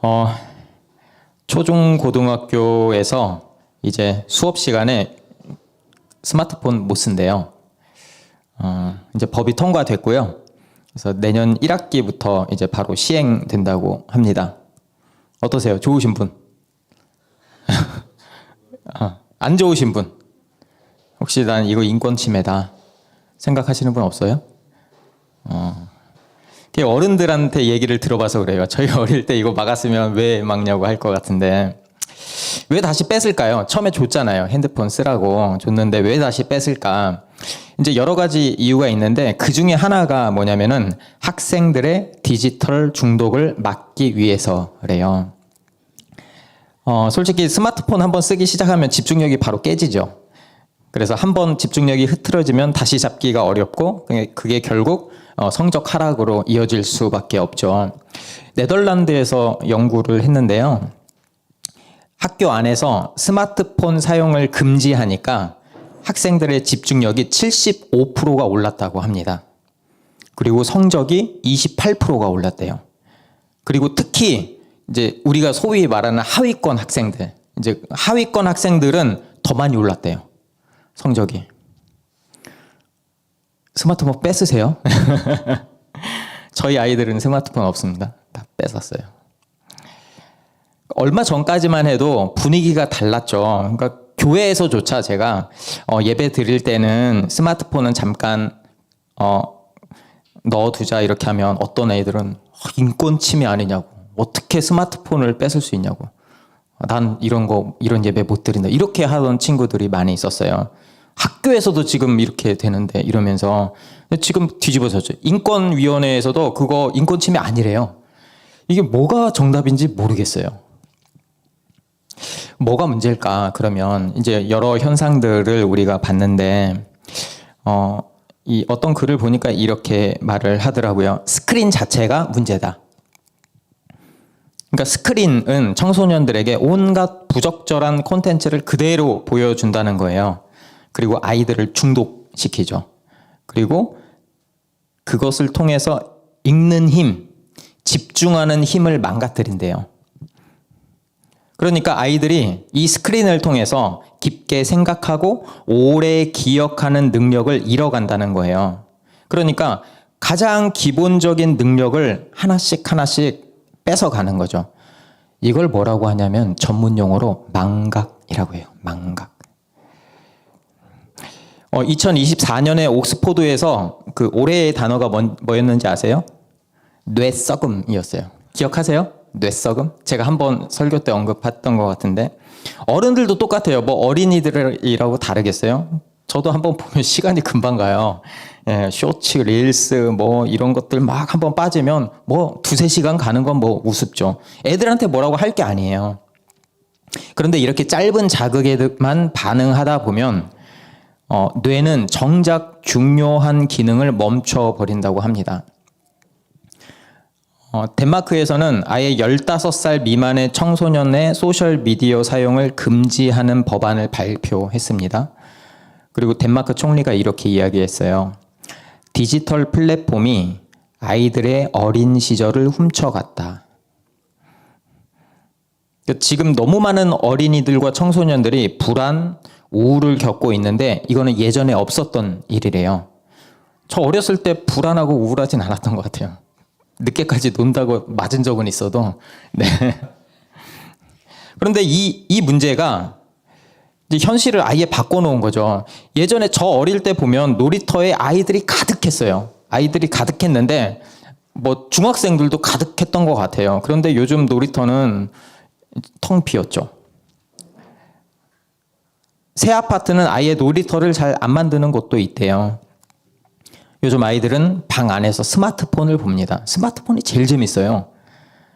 어, 초중고등학교에서 이제 수업 시간에 스마트폰 못 쓴대요. 이제 법이 통과됐고요. 그래서 내년 1학기부터 이제 바로 시행된다고 합니다. 어떠세요? 좋으신 분? 안 좋으신 분? 혹시 난 이거 인권 침해다 생각하시는 분 없어요? 어른들한테 얘기를 들어봐서 그래요. 저희 어릴 때 이거 막았으면 왜 막냐고 할 것 같은데 왜 다시 뺐을까요? 처음에 줬잖아요. 핸드폰 쓰라고 줬는데 왜 다시 뺐을까? 이제 여러 가지 이유가 있는데 그 중에 하나가 뭐냐면은 학생들의 디지털 중독을 막기 위해서래요. 솔직히 스마트폰 한번 쓰기 시작하면 집중력이 바로 깨지죠. 그래서 한번 집중력이 흐트러지면 다시 잡기가 어렵고 그게 결국 성적 하락으로 이어질 수밖에 없죠. 네덜란드에서 연구를 했는데요. 학교 안에서 스마트폰 사용을 금지하니까 학생들의 집중력이 75%가 올랐다고 합니다. 그리고 성적이 28%가 올랐대요. 그리고 특히 이제 우리가 소위 말하는 하위권 학생들, 이제 하위권 학생들은 더 많이 올랐대요. 성적이. 스마트폰 뺏으세요? 저희 아이들은 스마트폰 없습니다. 다 뺏었어요. 얼마 전까지만 해도 분위기가 달랐죠. 그러니까 교회에서조차 제가 예배 드릴 때는 스마트폰은 잠깐 넣어두자 이렇게 하면 어떤 애들은 인권 침해 아니냐고, 어떻게 스마트폰을 뺏을 수 있냐고, 난 이런 예배 못 드린다 이렇게 하던 친구들이 많이 있었어요. 학교에서도 지금 이렇게 되는데 이러면서 지금 뒤집어졌죠. 인권위원회에서도 그거 인권 침해 아니래요. 이게 뭐가 정답인지 모르겠어요. 뭐가 문제일까? 그러면 이제 여러 현상들을 우리가 봤는데 이 어떤 글을 보니까 이렇게 말을 하더라고요. 스크린 자체가 문제다. 그러니까 스크린은 청소년들에게 온갖 부적절한 콘텐츠를 그대로 보여준다는 거예요. 그리고 아이들을 중독시키죠. 그리고 그것을 통해서 읽는 힘, 집중하는 힘을 망가뜨린대요. 그러니까 아이들이 이 스크린을 통해서 깊게 생각하고 오래 기억하는 능력을 잃어간다는 거예요. 그러니까 가장 기본적인 능력을 하나씩 뺏어가는 거죠. 이걸 뭐라고 하냐면 전문 용어로 망각이라고 해요. 망각. 2024년에 옥스포드에서 그 올해의 단어가 뭐였는지 아세요? 뇌썩음이었어요. 기억하세요? 뇌썩음? 제가 한번 설교 때 언급했던 것 같은데 어른들도 똑같아요. 뭐 어린이들이라고 다르겠어요? 저도 한번 보면 시간이 금방 가요. 예, 쇼츠, 릴스 뭐 이런 것들 막 한번 빠지면 뭐 두세 시간 가는 건 뭐 우습죠. 애들한테 뭐라고 할 게 아니에요. 그런데 이렇게 짧은 자극에만 반응하다 보면 뇌는 정작 중요한 기능을 멈춰버린다고 합니다. 덴마크에서는 아예 15살 미만의 청소년의 소셜미디어 사용을 금지하는 법안을 발표했습니다. 그리고 덴마크 총리가 이렇게 이야기했어요. 디지털 플랫폼이 아이들의 어린 시절을 훔쳐갔다. 지금 너무 많은 어린이들과 청소년들이 불안, 우울을 겪고 있는데 이거는 예전에 없었던 일이래요. 저 어렸을 때 불안하고 우울하진 않았던 것 같아요. 늦게까지 논다고 맞은 적은 있어도. 네. 그런데 이 문제가 이제 현실을 아예 바꿔놓은 거죠. 예전에 저 어릴 때 보면 놀이터에 아이들이 가득했어요. 아이들이 가득했는데 뭐 중학생들도 가득했던 것 같아요. 그런데 요즘 놀이터는 텅 비었죠. 새 아파트는 아예 놀이터를 잘 안 만드는 곳도 있대요. 요즘 아이들은 방 안에서 스마트폰을 봅니다. 스마트폰이 제일 재밌어요.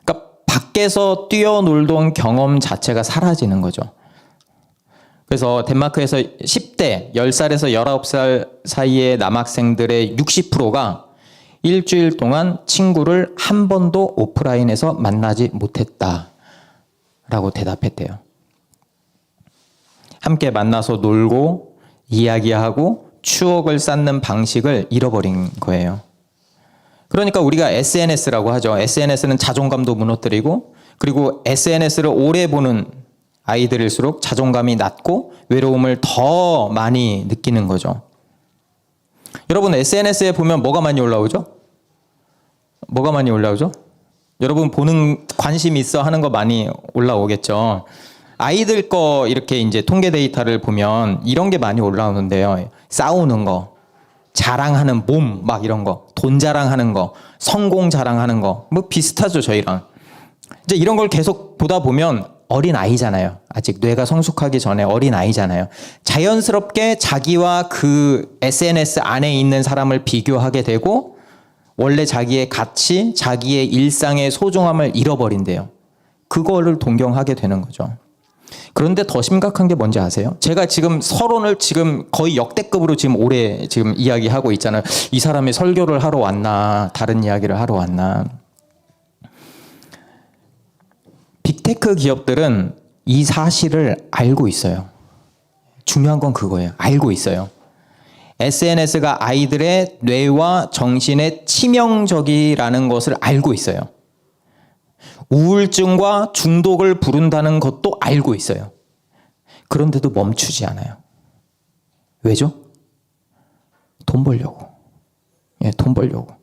그러니까 밖에서 뛰어놀던 경험 자체가 사라지는 거죠. 그래서 덴마크에서 10대, 10살에서 19살 사이의 남학생들의 60%가 일주일 동안 친구를 한 번도 오프라인에서 만나지 못했다라고 대답했대요. 함께 만나서 놀고 이야기하고 추억을 쌓는 방식을 잃어버린 거예요. 그러니까 우리가 SNS라고 하죠. SNS는 자존감도 무너뜨리고 그리고 SNS를 오래 보는 아이들일수록 자존감이 낮고 외로움을 더 많이 느끼는 거죠. 여러분 SNS에 보면 뭐가 많이 올라오죠? 뭐가 많이 올라오죠? 여러분 보는 관심 있어 하는 거 많이 올라오겠죠. 아이들 거 이렇게 이제 통계 데이터를 보면 이런 게 많이 올라오는데요. 싸우는 거, 자랑하는 몸, 막 이런 거, 돈 자랑하는 거, 성공 자랑하는 거, 뭐 비슷하죠, 저희랑. 이제 이런 걸 계속 보다 보면 어린 아이잖아요. 아직 뇌가 성숙하기 전에 어린 아이잖아요. 자연스럽게 자기와 그 SNS 안에 있는 사람을 비교하게 되고 원래 자기의 가치, 자기의 일상의 소중함을 잃어버린대요. 그거를 동경하게 되는 거죠. 그런데 더 심각한 게 뭔지 아세요? 제가 지금 서론을 지금 거의 역대급으로 지금 오래 지금 이야기하고 있잖아요. 이 사람이 설교를 하러 왔나, 다른 이야기를 하러 왔나. 빅테크 기업들은 이 사실을 알고 있어요. 중요한 건 그거예요. 알고 있어요. SNS가 아이들의 뇌와 정신에 치명적이라는 것을 알고 있어요. 우울증과 중독을 부른다는 것도 알고 있어요. 그런데도 멈추지 않아요. 왜죠? 돈 벌려고. 예, 돈 벌려고.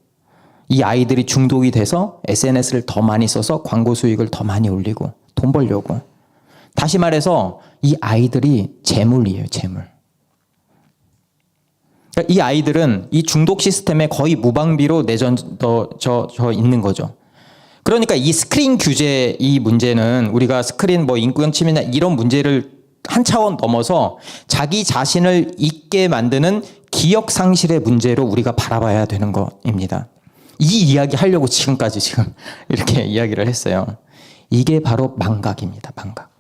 이 아이들이 중독이 돼서 SNS를 더 많이 써서 광고 수익을 더 많이 올리고 돈 벌려고. 다시 말해서 이 아이들이 재물이에요, 재물. 그러니까 이 아이들은 이 중독 시스템에 거의 무방비로 내던져 있는 거죠. 그러니까 이 스크린 규제 이 문제는 우리가 스크린 뭐 인권 침해나 이런 문제를 한 차원 넘어서 자기 자신을 잊게 만드는 기억 상실의 문제로 우리가 바라봐야 되는 것입니다. 이 이야기 하려고 지금까지 지금 이렇게 이야기를 했어요. 이게 바로 망각입니다. 망각.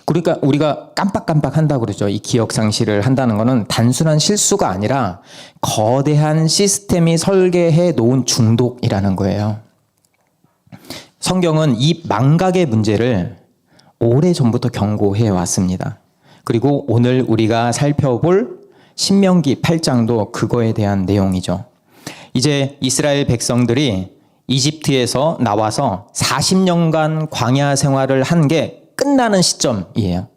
그러니까 우리가 깜빡깜빡 한다고 그러죠. 이 기억 상실을 한다는 거는 단순한 실수가 아니라 거대한 시스템이 설계해 놓은 중독이라는 거예요. 성경은 이 망각의 문제를 오래전부터 경고해 왔습니다. 그리고 오늘 우리가 살펴볼 신명기 8장도 그거에 대한 내용이죠. 이제 이스라엘 백성들이 이집트에서 나와서 40년간 광야 생활을 한 게 끝나는 시점이에요.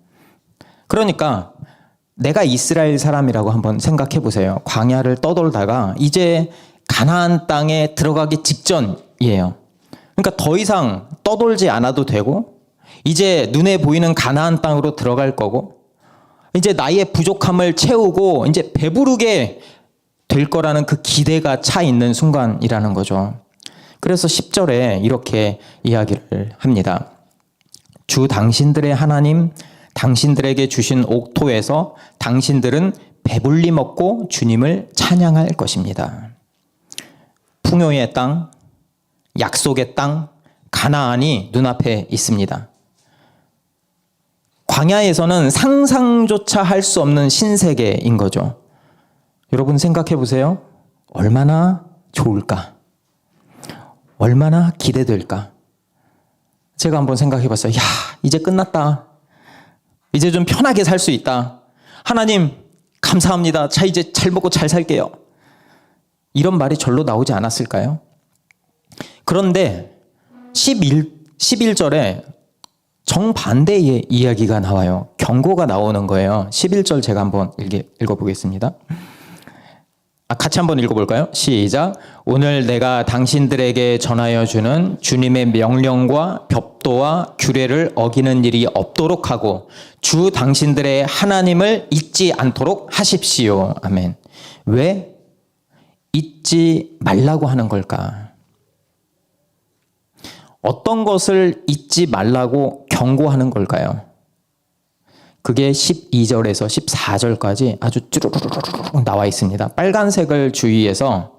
그러니까 내가 이스라엘 사람이라고 한번 생각해 보세요. 광야를 떠돌다가 이제 가나안 땅에 들어가기 직전이에요. 그러니까 더 이상 떠돌지 않아도 되고 이제 눈에 보이는 가나안 땅으로 들어갈 거고 이제 나의 부족함을 채우고 이제 배부르게 될 거라는 그 기대가 차 있는 순간이라는 거죠. 그래서 10절에 이렇게 이야기를 합니다. 주 당신들의 하나님, 당신들에게 주신 옥토에서 당신들은 배불리 먹고 주님을 찬양할 것입니다. 풍요의 땅, 약속의 땅, 가나안이 눈앞에 있습니다. 광야에서는 상상조차 할 수 없는 신세계인 거죠. 여러분 생각해 보세요. 얼마나 좋을까? 얼마나 기대될까? 제가 한번 생각해 봤어요. 야, 이제 끝났다. 이제 좀 편하게 살 수 있다. 하나님, 감사합니다. 자, 이제 잘 먹고 잘 살게요. 이런 말이 절로 나오지 않았을까요? 그런데 11절에 정반대의 이야기가 나와요. 경고가 나오는 거예요. 11절 제가 한번 읽어보겠습니다. 같이 한번 읽어볼까요? 시작. 오늘 내가 당신들에게 전하여 주는 주님의 명령과 법도와 규례를 어기는 일이 없도록 하고 주 당신들의 하나님을 잊지 않도록 하십시오. 아멘. 왜 잊지 말라고 하는 걸까? 어떤 것을 잊지 말라고 경고하는 걸까요? 그게 12절에서 14절까지 아주 쭈루루루루 나와 있습니다. 빨간색을 주의해서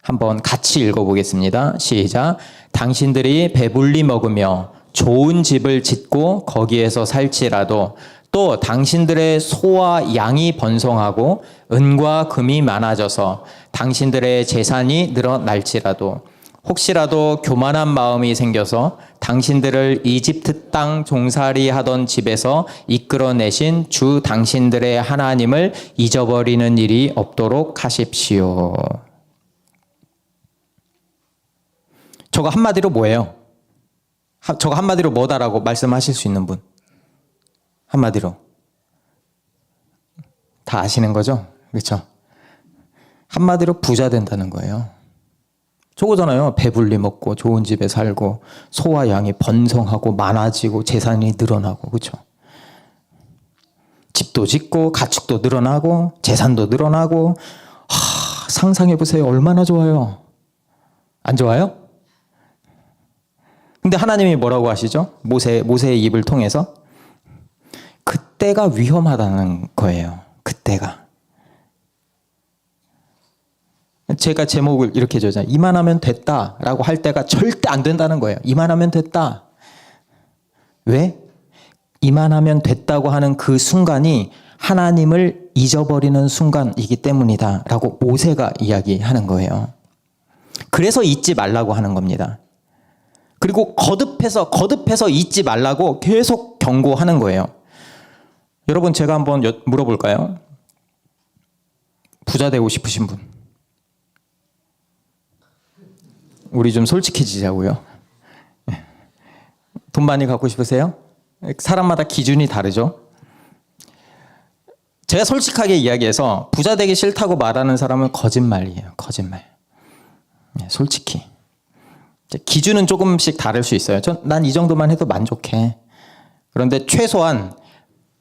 한번 같이 읽어보겠습니다. 시작. 당신들이 배불리 먹으며 좋은 집을 짓고 거기에서 살지라도 또 당신들의 소와 양이 번성하고 은과 금이 많아져서 당신들의 재산이 늘어날지라도 혹시라도 교만한 마음이 생겨서 당신들을 이집트 땅 종살이 하던 집에서 이끌어내신 주 당신들의 하나님을 잊어버리는 일이 없도록 하십시오. 저거 한마디로 뭐예요? 저거 한마디로 뭐다라고 말씀하실 수 있는 분? 한마디로. 다 아시는 거죠? 그렇죠? 한마디로 부자 된다는 거예요. 저거잖아요. 배불리 먹고 좋은 집에 살고 소와 양이 번성하고 많아지고 재산이 늘어나고, 그렇죠? 집도 짓고 가축도 늘어나고 재산도 늘어나고. 상상해 보세요. 얼마나 좋아요. 안 좋아요? 근데 하나님이 뭐라고 하시죠? 모세의 입을 통해서 그때가 위험하다는 거예요. 그때가. 제가 제목을 이렇게 줬잖아요. 이만하면 됐다라고 할 때가 절대 안 된다는 거예요. 이만하면 됐다. 왜? 이만하면 됐다고 하는 그 순간이 하나님을 잊어버리는 순간이기 때문이다라고 모세가 이야기하는 거예요. 그래서 잊지 말라고 하는 겁니다. 그리고 거듭해서 잊지 말라고 계속 경고하는 거예요. 여러분, 제가 한번 물어볼까요? 부자 되고 싶으신 분? 우리 좀 솔직해지자고요. 돈 많이 갖고 싶으세요? 사람마다 기준이 다르죠. 제가 솔직하게 이야기해서 부자 되기 싫다고 말하는 사람은 거짓말이에요. 거짓말. 솔직히. 기준은 조금씩 다를 수 있어요. 난 이 정도만 해도 만족해. 그런데 최소한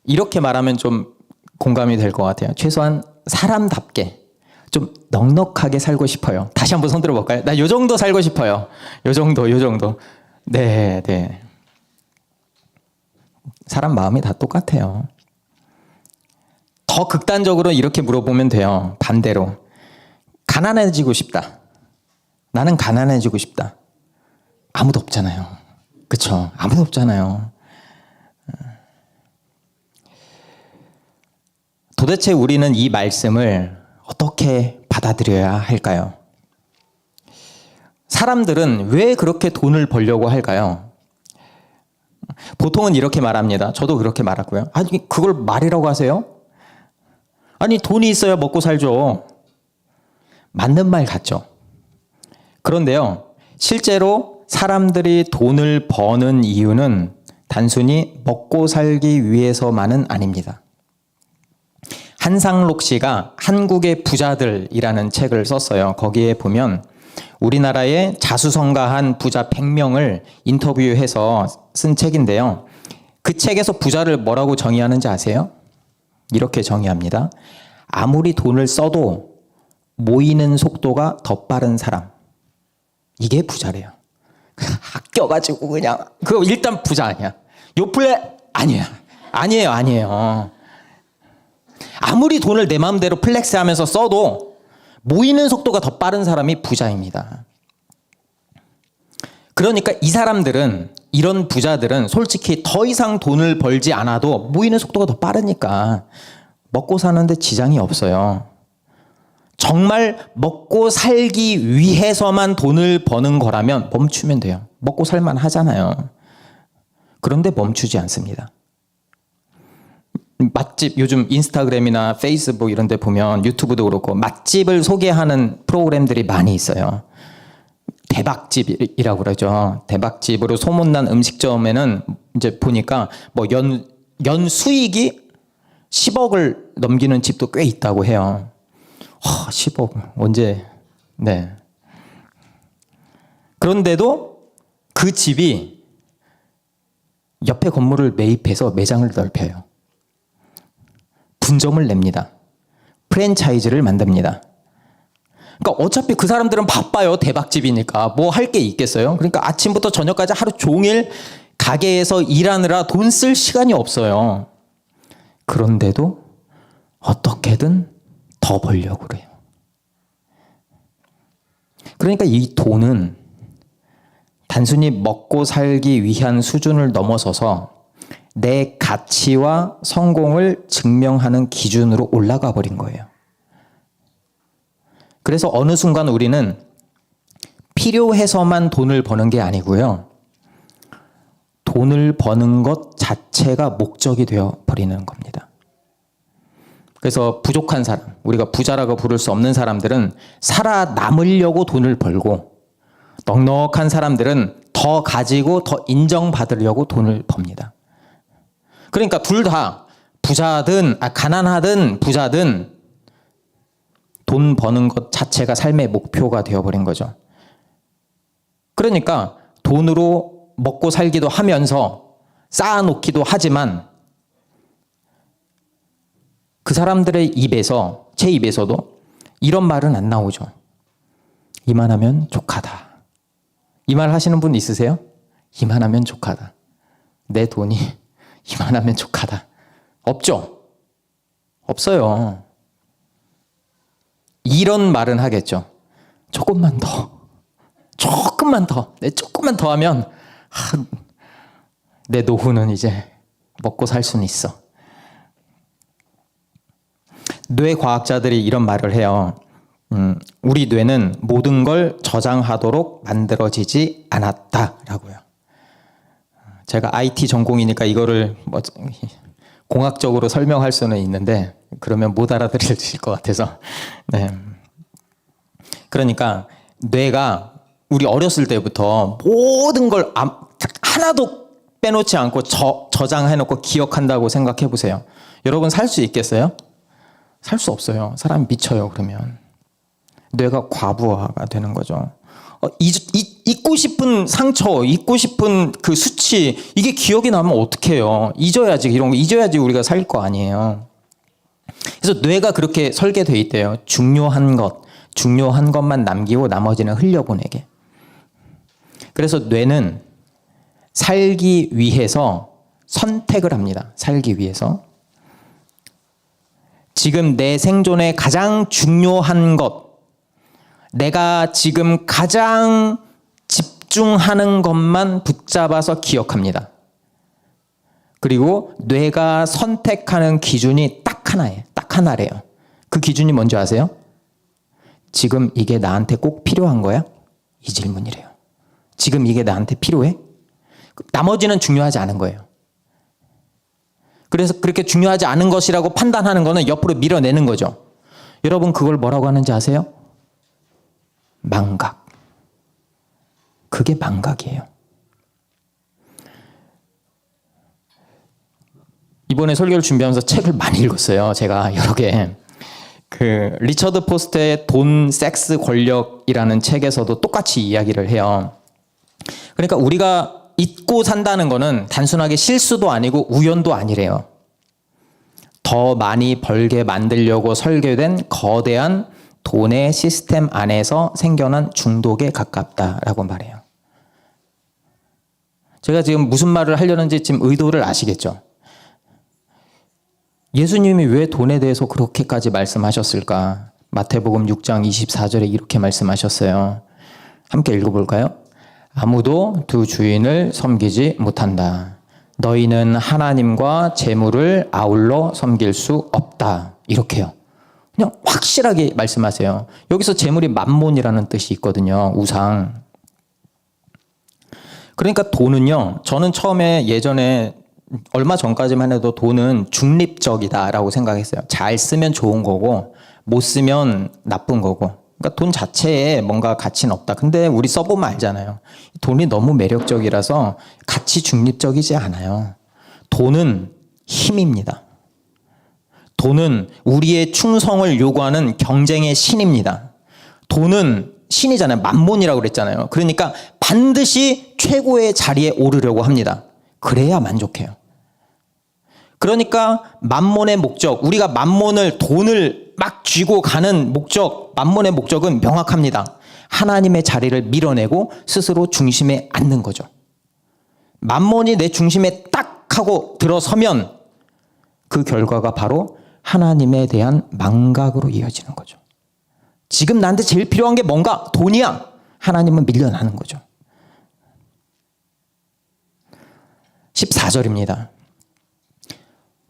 이렇게 말하면 좀 공감이 될 것 같아요. 최소한 사람답게 좀 넉넉하게 살고 싶어요. 다시 한번 손 들어볼까요? 나 요 정도 살고 싶어요. 요 정도. 네. 사람 마음이 다 똑같아요. 더 극단적으로 이렇게 물어보면 돼요. 반대로. 가난해지고 싶다. 나는 가난해지고 싶다. 아무도 없잖아요. 그쵸? 아무도 없잖아요. 도대체 우리는 이 말씀을 어떻게 받아들여야 할까요? 사람들은 왜 그렇게 돈을 벌려고 할까요? 보통은 이렇게 말합니다. 저도 그렇게 말하고요. 아니, 그걸 말이라고 하세요? 아니, 돈이 있어야 먹고 살죠. 맞는 말 같죠? 그런데요, 실제로 사람들이 돈을 버는 이유는 단순히 먹고 살기 위해서만은 아닙니다. 한상록 씨가 한국의 부자들이라는 책을 썼어요. 거기에 보면 우리나라의 자수성가한 부자 100명을 인터뷰해서 쓴 책인데요. 그 책에서 부자를 뭐라고 정의하는지 아세요? 이렇게 정의합니다. 아무리 돈을 써도 모이는 속도가 더 빠른 사람. 이게 부자래요. 아껴가지고 그냥 그거 일단 부자 아니야. 요플레 아니야. 아니에요. 아무리 돈을 내 마음대로 플렉스하면서 써도 모이는 속도가 더 빠른 사람이 부자입니다. 그러니까 이 사람들은, 이런 부자들은 솔직히 더 이상 돈을 벌지 않아도 모이는 속도가 더 빠르니까 먹고 사는데 지장이 없어요. 정말 먹고 살기 위해서만 돈을 버는 거라면 멈추면 돼요. 먹고 살만 하잖아요. 그런데 멈추지 않습니다. 맛집, 요즘 인스타그램이나 페이스북 이런 데 보면, 유튜브도 그렇고 맛집을 소개하는 프로그램들이 많이 있어요. 대박집이라고 그러죠. 대박집으로 소문난 음식점에는 이제 보니까 뭐 연 수익이 10억을 넘기는 집도 꽤 있다고 해요. 10억 언제? 네. 그런데도 그 집이 옆에 건물을 매입해서 매장을 넓혀요. 분점을 냅니다. 프랜차이즈를 만듭니다. 그러니까 어차피 그 사람들은 바빠요. 대박집이니까. 뭐 할 게 있겠어요? 그러니까 아침부터 저녁까지 하루 종일 가게에서 일하느라 돈 쓸 시간이 없어요. 그런데도 어떻게든 더 벌려고 그래요. 그러니까 이 돈은 단순히 먹고 살기 위한 수준을 넘어서서 내 가치와 성공을 증명하는 기준으로 올라가 버린 거예요. 그래서 어느 순간 우리는 필요해서만 돈을 버는 게 아니고요. 돈을 버는 것 자체가 목적이 되어 버리는 겁니다. 그래서 부족한 사람, 우리가 부자라고 부를 수 없는 사람들은 살아남으려고 돈을 벌고, 넉넉한 사람들은 더 가지고 더 인정받으려고 돈을 법니다. 그러니까 둘 다 부자든 가난하든 부자든 돈 버는 것 자체가 삶의 목표가 되어버린 거죠. 그러니까 돈으로 먹고 살기도 하면서 쌓아놓기도 하지만 그 사람들의 입에서, 제 입에서도 이런 말은 안 나오죠. 이만하면 족하다. 이 말 하시는 분 있으세요? 이만하면 족하다. 내 돈이 이만하면 족하다. 없죠? 없어요. 이런 말은 하겠죠. 조금만 더. 내 조금만 더 하면 내 노후는 이제 먹고 살 수는 있어. 뇌과학자들이 이런 말을 해요. 우리 뇌는 모든 걸 저장하도록 만들어지지 않았다라고요. 제가 IT 전공이니까 이거를 공학적으로 설명할 수는 있는데 그러면 못 알아들으실 것 같아서. 네. 그러니까 뇌가 우리 어렸을 때부터 모든 걸 하나도 빼놓지 않고 저장해놓고 기억한다고 생각해 보세요. 여러분 살 수 있겠어요? 살 수 없어요. 사람이 미쳐요. 그러면 뇌가 과부하가 되는 거죠. 잊고 싶은 상처, 잊고 싶은 그 수치, 이게 기억이 나면 어떡해요? 잊어야지, 이런 거 잊어야지 우리가 살 거 아니에요. 그래서 뇌가 그렇게 설계되어 있대요. 중요한 것만 남기고 나머지는 흘려보내게. 그래서 뇌는 살기 위해서 선택을 합니다. 살기 위해서. 지금 내 생존에 가장 중요한 것, 내가 지금 가장 집중하는 것만 붙잡아서 기억합니다. 그리고 뇌가 선택하는 기준이 딱 하나예요. 딱 하나래요. 그 기준이 뭔지 아세요? 지금 이게 나한테 꼭 필요한 거야? 이 질문이래요. 지금 이게 나한테 필요해? 나머지는 중요하지 않은 거예요. 그래서 그렇게 중요하지 않은 것이라고 판단하는 거는 옆으로 밀어내는 거죠. 여러분 그걸 뭐라고 하는지 아세요? 망각. 그게 망각이에요. 이번에 설교를 준비하면서 책을 많이 읽었어요. 제가 여러 개. 그 리처드 포스트의 돈, 섹스, 권력이라는 책에서도 똑같이 이야기를 해요. 그러니까 우리가 잊고 산다는 거는 단순하게 실수도 아니고 우연도 아니래요. 더 많이 벌게 만들려고 설계된 거대한 돈의 시스템 안에서 생겨난 중독에 가깝다라고 말해요. 제가 지금 무슨 말을 하려는지 지금 의도를 아시겠죠? 예수님이 왜 돈에 대해서 그렇게까지 말씀하셨을까? 마태복음 6장 24절에 이렇게 말씀하셨어요. 함께 읽어볼까요? 아무도 두 주인을 섬기지 못한다. 너희는 하나님과 재물을 아울러 섬길 수 없다. 이렇게요. 그냥 확실하게 말씀하세요. 여기서 재물이 맘몬이라는 뜻이 있거든요. 우상. 그러니까 돈은요. 저는 처음에 예전에 얼마 전까지만 해도 돈은 중립적이다라고 생각했어요. 잘 쓰면 좋은 거고 못 쓰면 나쁜 거고. 그러니까 돈 자체에 뭔가 가치는 없다. 근데 우리 써보면 알잖아요. 돈이 너무 매력적이라서 가치 중립적이지 않아요. 돈은 힘입니다. 돈은 우리의 충성을 요구하는 경쟁의 신입니다. 돈은 신이잖아요. 맘몬이라고 그랬잖아요. 그러니까 반드시 최고의 자리에 오르려고 합니다. 그래야 만족해요. 그러니까 맘몬의 목적, 우리가 맘몬을 돈을 막 쥐고 가는 목적, 맘몬의 목적은 명확합니다. 하나님의 자리를 밀어내고 스스로 중심에 앉는 거죠. 맘몬이 내 중심에 딱 하고 들어서면 그 결과가 바로 하나님에 대한 망각으로 이어지는 거죠. 지금 나한테 제일 필요한 게 뭔가? 돈이야. 하나님은 밀려나는 거죠. 14절입니다.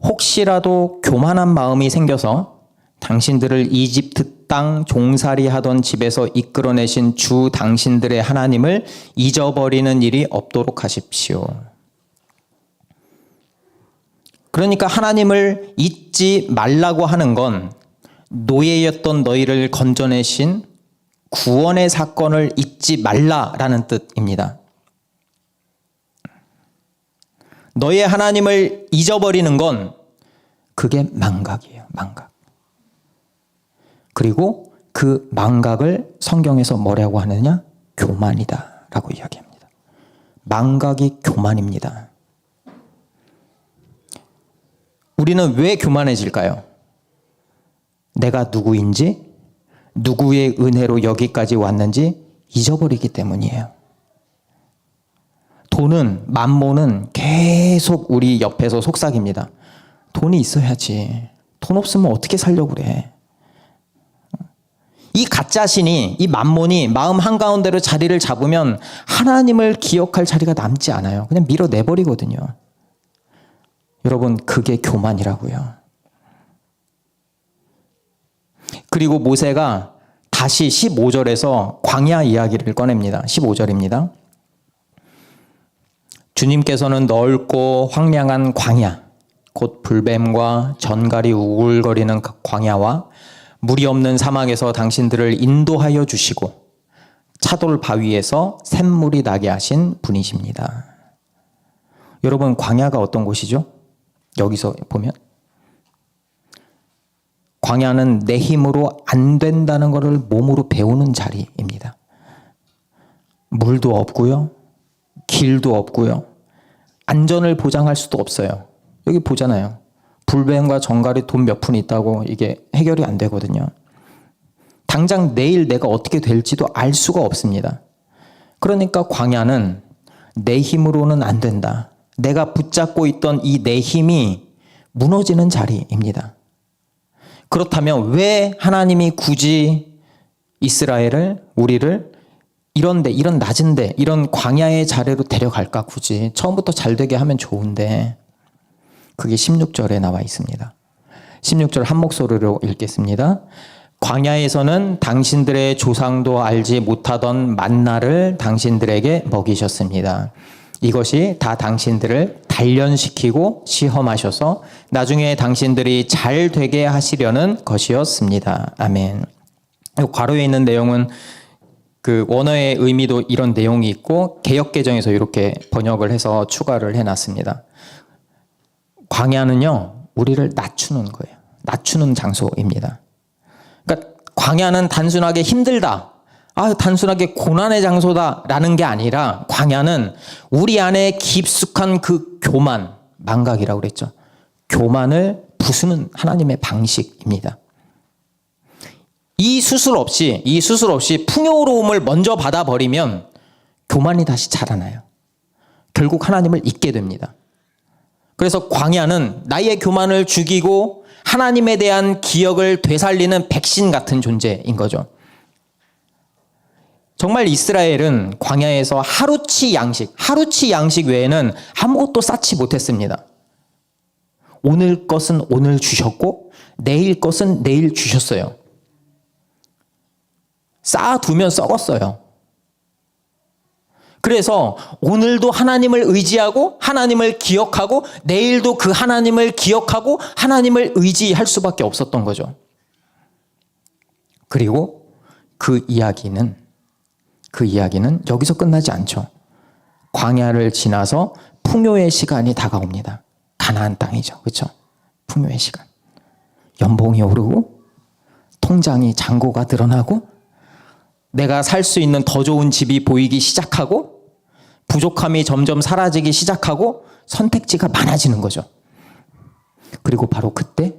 혹시라도 교만한 마음이 생겨서 당신들을 이집트 땅 종살이 하던 집에서 이끌어내신 주 당신들의 하나님을 잊어버리는 일이 없도록 하십시오. 그러니까 하나님을 잊지 말라고 하는 건 노예였던 너희를 건져내신 구원의 사건을 잊지 말라라는 뜻입니다. 너의 하나님을 잊어버리는 건 그게 망각이에요. 망각. 그리고 그 망각을 성경에서 뭐라고 하느냐? 교만이다 라고 이야기합니다. 망각이 교만입니다. 우리는 왜 교만해질까요? 내가 누구인지, 누구의 은혜로 여기까지 왔는지 잊어버리기 때문이에요. 돈은, 만몬은 계속 우리 옆에서 속삭입니다. 돈이 있어야지. 돈 없으면 어떻게 살려고 그래. 이 가짜신이, 이 만몬이 마음 한가운데로 자리를 잡으면 하나님을 기억할 자리가 남지 않아요. 그냥 밀어내버리거든요. 여러분, 그게 교만이라고요. 그리고 모세가 다시 15절에서 광야 이야기를 꺼냅니다. 15절입니다. 주님께서는 넓고 황량한 광야, 곧 불뱀과 전갈이 우글거리는 광야와 물이 없는 사막에서 당신들을 인도하여 주시고 차돌 바위에서 샘물이 나게 하신 분이십니다. 여러분, 광야가 어떤 곳이죠? 여기서 보면 광야는 내 힘으로 안 된다는 것을 몸으로 배우는 자리입니다. 물도 없고요. 길도 없고요. 안전을 보장할 수도 없어요. 여기 보잖아요. 불뱀과 정갈이 돈 몇 푼 있다고 이게 해결이 안 되거든요. 당장 내일 내가 어떻게 될지도 알 수가 없습니다. 그러니까 광야는 내 힘으로는 안 된다. 내가 붙잡고 있던 이 내 힘이 무너지는 자리입니다. 그렇다면 왜 하나님이 굳이 이스라엘을, 우리를 이런데, 이런 낮은데, 이런 광야의 자리로 데려갈까 굳이? 처음부터 잘 되게 하면 좋은데. 그게 16절에 나와 있습니다. 16절 한 목소리로 읽겠습니다. 광야에서는 당신들의 조상도 알지 못하던 만나를 당신들에게 먹이셨습니다. 이것이 다 당신들을 단련시키고 시험하셔서 나중에 당신들이 잘 되게 하시려는 것이었습니다. 아멘. 괄호에 있는 내용은 그 원어의 의미도 이런 내용이 있고 개역개정에서 이렇게 번역을 해서 추가를 해놨습니다. 광야는요, 우리를 낮추는 거예요. 낮추는 장소입니다. 그러니까 광야는 단순하게 힘들다, 단순하게 고난의 장소다라는 게 아니라 광야는 우리 안에 깊숙한 그 교만, 망각이라고 그랬죠. 교만을 부수는 하나님의 방식입니다. 이 수술 없이 풍요로움을 먼저 받아버리면 교만이 다시 자라나요. 결국 하나님을 잊게 됩니다. 그래서 광야는 나의 교만을 죽이고 하나님에 대한 기억을 되살리는 백신 같은 존재인 거죠. 정말 이스라엘은 광야에서 하루치 양식 외에는 아무것도 쌓지 못했습니다. 오늘 것은 오늘 주셨고 내일 것은 내일 주셨어요. 쌓아두면 썩었어요. 그래서 오늘도 하나님을 의지하고 하나님을 기억하고 내일도 그 하나님을 기억하고 하나님을 의지할 수밖에 없었던 거죠. 그리고 그 이야기는 여기서 끝나지 않죠. 광야를 지나서 풍요의 시간이 다가옵니다. 가나안 땅이죠. 그렇죠? 풍요의 시간. 연봉이 오르고 통장이 잔고가 늘어나고 내가 살 수 있는 더 좋은 집이 보이기 시작하고 부족함이 점점 사라지기 시작하고 선택지가 많아지는 거죠. 그리고 바로 그때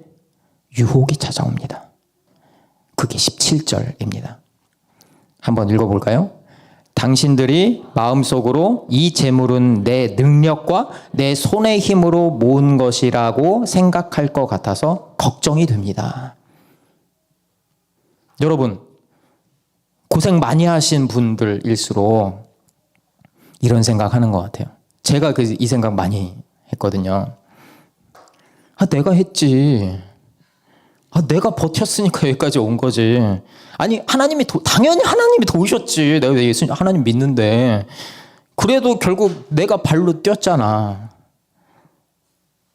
유혹이 찾아옵니다. 그게 17절입니다. 한번 읽어볼까요? 당신들이 마음속으로 이 재물은 내 능력과 내 손의 힘으로 모은 것이라고 생각할 것 같아서 걱정이 됩니다. 여러분, 고생 많이 하신 분들일수록 이런 생각하는 것 같아요. 제가 이 생각 많이 했거든요. 내가 했지. 내가 버텼으니까 여기까지 온 거지. 아니, 당연히 하나님이 도우셨지. 내가 예수님, 하나님 믿는데. 그래도 결국 내가 발로 뛰었잖아.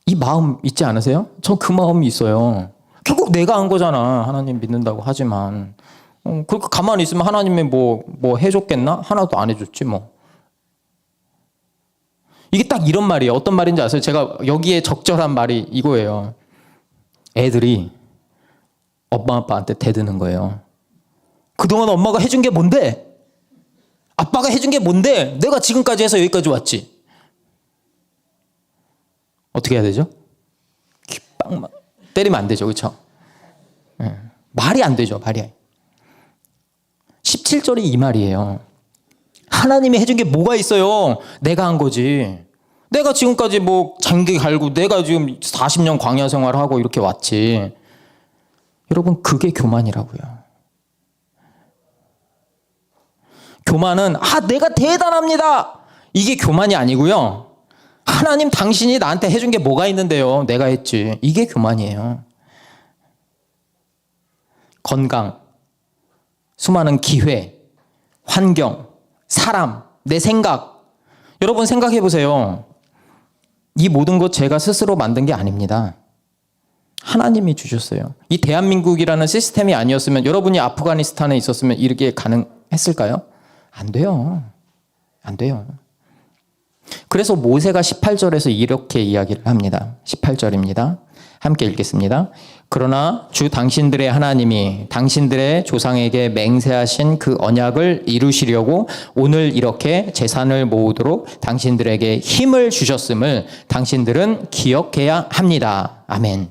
이 마음 있지 않으세요? 저 그 마음이 있어요. 결국 내가 한 거잖아. 하나님 믿는다고 하지만. 그렇게 가만히 있으면 하나님이 뭐 해줬겠나? 하나도 안 해줬지 뭐. 이게 딱 이런 말이에요. 어떤 말인지 아세요? 제가 여기에 적절한 말이 이거예요. 애들이 엄마 아빠한테 대드는 거예요. 그동안 엄마가 해준 게 뭔데? 아빠가 해준 게 뭔데? 내가 지금까지 해서 여기까지 왔지. 어떻게 해야 되죠? 빵 때리면 안 되죠. 그렇죠? 네. 말이 안 되죠. 말이. 17절이 이 말이에요. 하나님이 해준 게 뭐가 있어요? 내가 한 거지. 내가 지금까지 뭐 장기 갈고 내가 지금 40년 광야 생활을 하고 이렇게 왔지. 여러분, 그게 교만이라고요. 교만은 내가 대단합니다. 이게 교만이 아니고요. 하나님 당신이 나한테 해준 게 뭐가 있는데요. 내가 했지. 이게 교만이에요. 건강, 수많은 기회, 환경, 사람, 내 생각. 여러분 생각해 보세요. 이 모든 것 제가 스스로 만든 게 아닙니다. 하나님이 주셨어요. 이 대한민국이라는 시스템이 아니었으면, 여러분이 아프가니스탄에 있었으면 이렇게 가능했을까요? 안 돼요. 안 돼요. 그래서 모세가 18절에서 이렇게 이야기를 합니다. 18절입니다. 함께 읽겠습니다. 그러나 주 당신들의 하나님이 당신들의 조상에게 맹세하신 그 언약을 이루시려고 오늘 이렇게 제산을 모으도록 당신들에게 힘을 주셨음을 당신들은 기억해야 합니다. 아멘.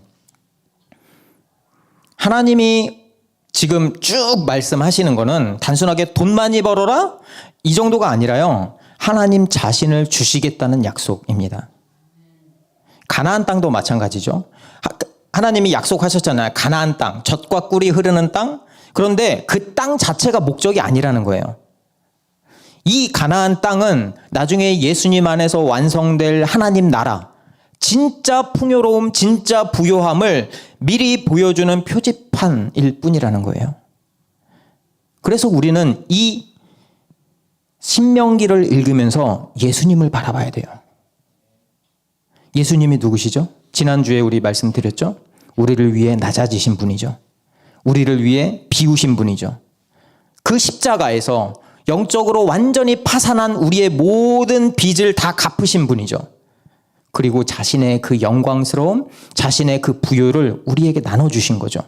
하나님이 지금 쭉 말씀하시는 거는 단순하게 돈 많이 벌어라 이 정도가 아니라요. 하나님 자신을 주시겠다는 약속입니다. 가나안 땅도 마찬가지죠. 하나님이 약속하셨잖아요. 가나안 땅, 젖과 꿀이 흐르는 땅. 그런데 그 땅 자체가 목적이 아니라는 거예요. 이 가나안 땅은 나중에 예수님 안에서 완성될 하나님 나라, 진짜 풍요로움, 진짜 부요함을 미리 보여주는 표지판일 뿐이라는 거예요. 그래서 우리는 이 신명기를 읽으면서 예수님을 바라봐야 돼요. 예수님이 누구시죠? 지난주에 우리 말씀드렸죠? 우리를 위해 낮아지신 분이죠. 우리를 위해 비우신 분이죠. 그 십자가에서 영적으로 완전히 파산한 우리의 모든 빚을 다 갚으신 분이죠. 그리고 자신의 그 영광스러움, 자신의 그 부요를 우리에게 나눠주신 거죠.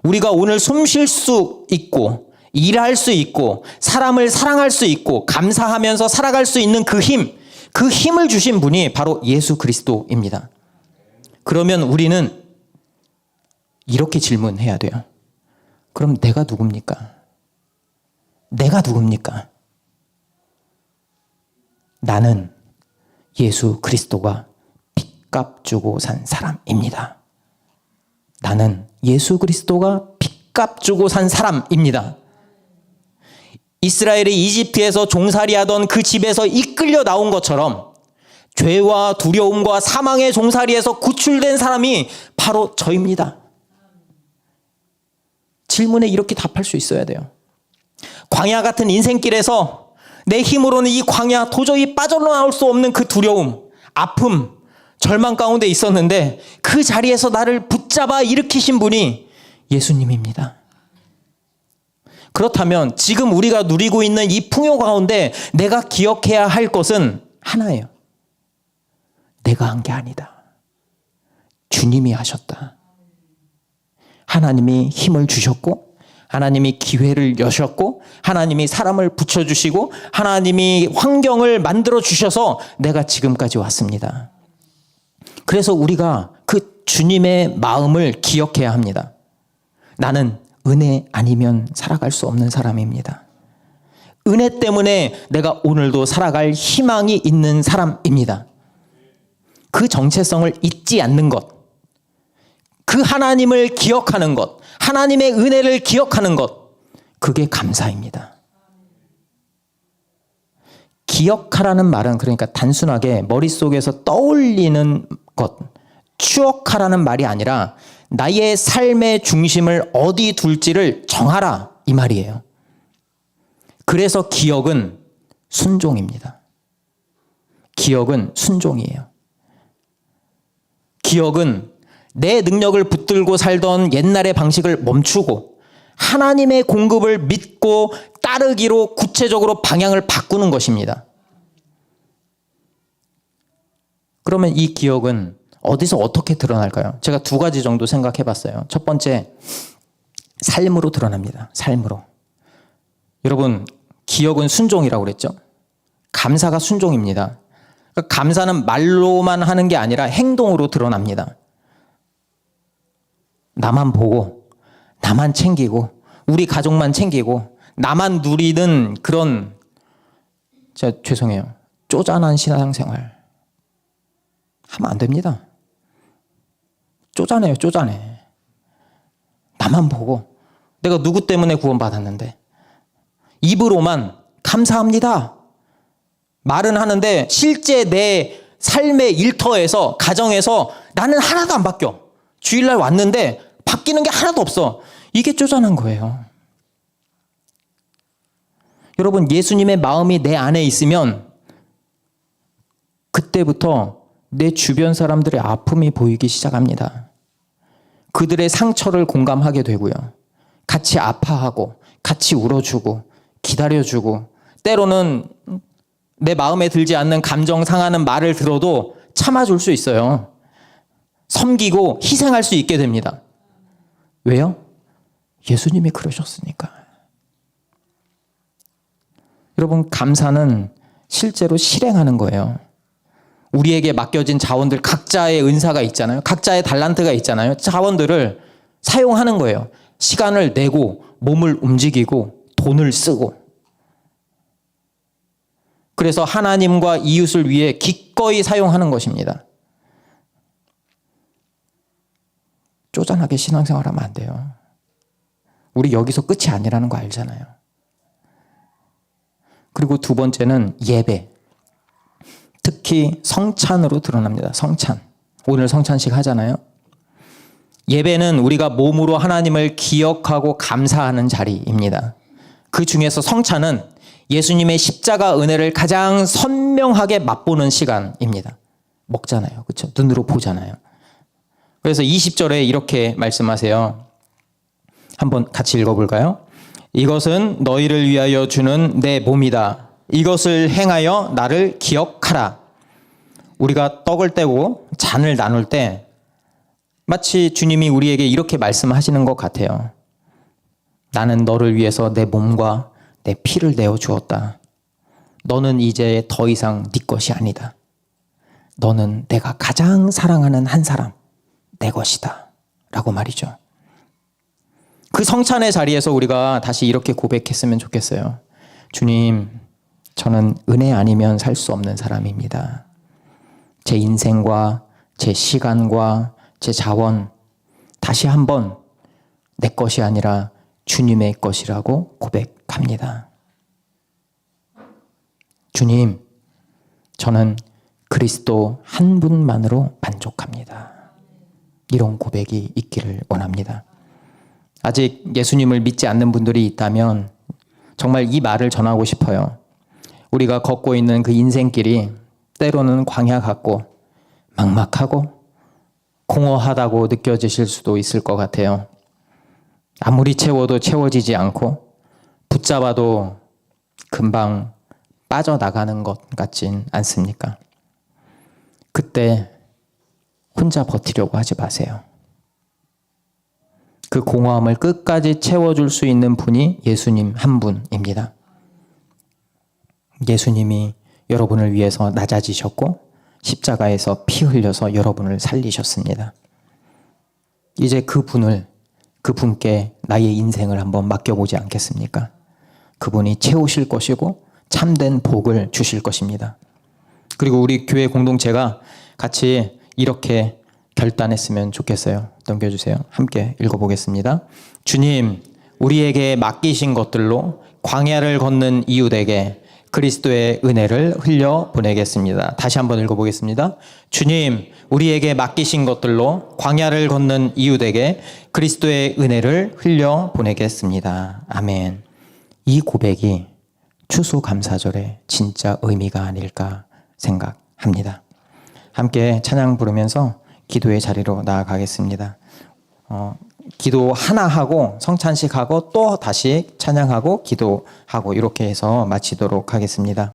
우리가 오늘 숨 쉴 수 있고 일할 수 있고 사람을 사랑할 수 있고 감사하면서 살아갈 수 있는 그 힘을 주신 분이 바로 예수 그리스도입니다. 그러면 우리는 이렇게 질문해야 돼요. 그럼 내가 누굽니까? 내가 누굽니까? 나는 예수 그리스도가 핏값 주고 산 사람입니다. 나는 예수 그리스도가 핏값 주고 산 사람입니다. 이스라엘이 이집트에서 종살이하던 그 집에서 이끌려 나온 것처럼 죄와 두려움과 사망의 종살이에서 구출된 사람이 바로 저입니다. 질문에 이렇게 답할 수 있어야 돼요. 광야 같은 인생길에서 내 힘으로는 이 광야 도저히 빠져나올 수 없는 그 두려움, 아픔, 절망 가운데 있었는데 그 자리에서 나를 붙잡아 일으키신 분이 예수님입니다. 그렇다면 지금 우리가 누리고 있는 이 풍요 가운데 내가 기억해야 할 것은 하나예요. 내가 한 게 아니다. 주님이 하셨다. 하나님이 힘을 주셨고 하나님이 기회를 여셨고 하나님이 사람을 붙여주시고 하나님이 환경을 만들어 주셔서 내가 지금까지 왔습니다. 그래서 우리가 그 주님의 마음을 기억해야 합니다. 나는 은혜 아니면 살아갈 수 없는 사람입니다. 은혜 때문에 내가 오늘도 살아갈 희망이 있는 사람입니다. 그 정체성을 잊지 않는 것, 그 하나님을 기억하는 것, 하나님의 은혜를 기억하는 것, 그게 감사입니다. 기억하라는 말은 그러니까 단순하게 머릿속에서 떠올리는 것, 추억하라는 말이 아니라 나의 삶의 중심을 어디 둘지를 정하라 이 말이에요. 그래서 기억은 순종입니다. 기억은 순종이에요. 기억은 내 능력을 붙들고 살던 옛날의 방식을 멈추고 하나님의 공급을 믿고 따르기로 구체적으로 방향을 바꾸는 것입니다. 그러면 이 기억은 어디서 어떻게 드러날까요? 제가 두 가지 정도 생각해 봤어요. 첫 번째, 삶으로 드러납니다. 삶으로. 여러분, 기억은 순종이라고 그랬죠? 감사가 순종입니다. 그러니까 감사는 말로만 하는 게 아니라 행동으로 드러납니다. 나만 보고, 나만 챙기고, 우리 가족만 챙기고, 나만 누리는 그런, 제가 죄송해요, 쪼잔한 신앙생활 하면 안 됩니다. 쪼잔해요, 쪼잔해. 나만 보고, 내가 누구 때문에 구원받았는데, 입으로만 감사합니다 말은 하는데 실제 내 삶의 일터에서, 가정에서 나는 하나도 안 바뀌어. 주일날 왔는데 바뀌는 게 하나도 없어. 이게 쪼잔한 거예요. 여러분, 예수님의 마음이 내 안에 있으면 그때부터 내 주변 사람들의 아픔이 보이기 시작합니다. 그들의 상처를 공감하게 되고요. 같이 아파하고, 같이 울어주고, 기다려주고, 때로는 내 마음에 들지 않는 감정 상하는 말을 들어도 참아줄 수 있어요. 섬기고 희생할 수 있게 됩니다. 왜요? 예수님이 그러셨으니까. 여러분, 감사는 실제로 실행하는 거예요. 우리에게 맡겨진 자원들, 각자의 은사가 있잖아요. 각자의 달란트가 있잖아요. 자원들을 사용하는 거예요. 시간을 내고, 몸을 움직이고, 돈을 쓰고. 그래서 하나님과 이웃을 위해 기꺼이 사용하는 것입니다. 쪼잔하게 신앙생활하면 안 돼요. 우리 여기서 끝이 아니라는 거 알잖아요. 그리고 두 번째는 예배. 특히 성찬으로 드러납니다. 성찬. 오늘 성찬식 하잖아요. 예배는 우리가 몸으로 하나님을 기억하고 감사하는 자리입니다. 그 중에서 성찬은 예수님의 십자가 은혜를 가장 선명하게 맛보는 시간입니다. 먹잖아요. 그렇죠? 눈으로 보잖아요. 그래서 20절에 이렇게 말씀하세요. 한번 같이 읽어볼까요? 이것은 너희를 위하여 주는 내 몸이다. 이것을 행하여 나를 기억하라. 우리가 떡을 떼고 잔을 나눌 때 마치 주님이 우리에게 이렇게 말씀하시는 것 같아요. 나는 너를 위해서 내 몸과 내 피를 내어 주었다. 너는 이제 더 이상 네 것이 아니다. 너는 내가 가장 사랑하는 한 사람, 내 것이다. 라고 말이죠. 그 성찬의 자리에서 우리가 다시 이렇게 고백했으면 좋겠어요. 주님, 저는 은혜 아니면 살 수 없는 사람입니다. 제 인생과 제 시간과 제 자원 다시 한번 내 것이 아니라 주님의 것이라고 고백합니다. 주님, 저는 그리스도 한 분만으로 만족합니다. 이런 고백이 있기를 원합니다. 아직 예수님을 믿지 않는 분들이 있다면 정말 이 말을 전하고 싶어요. 우리가 걷고 있는 그 인생길이 때로는 광야 같고 막막하고 공허하다고 느껴지실 수도 있을 것 같아요. 아무리 채워도 채워지지 않고 붙잡아도 금방 빠져나가는 것 같진 않습니까? 그때 혼자 버티려고 하지 마세요. 그 공허함을 끝까지 채워줄 수 있는 분이 예수님 한 분입니다. 예수님이 여러분을 위해서 낮아지셨고 십자가에서 피 흘려서 여러분을 살리셨습니다. 이제 그분께 나의 인생을 한번 맡겨보지 않겠습니까? 그분이 채우실 것이고 참된 복을 주실 것입니다. 그리고 우리 교회 공동체가 같이 이렇게 결단했으면 좋겠어요. 넘겨주세요. 함께 읽어보겠습니다. 주님, 우리에게 맡기신 것들로 광야를 걷는 이웃에게 그리스도의 은혜를 흘려 보내겠습니다. 다시 한번 읽어보겠습니다. 주님, 우리에게 맡기신 것들로 광야를 걷는 이웃에게 그리스도의 은혜를 흘려 보내겠습니다. 아멘. 이 고백이 추수감사절의 진짜 의미가 아닐까 생각합니다. 함께 찬양 부르면서 기도의 자리로 나아가겠습니다. 기도 하나 하고 성찬식 하고 또 다시 찬양하고 기도하고 이렇게 해서 마치도록 하겠습니다.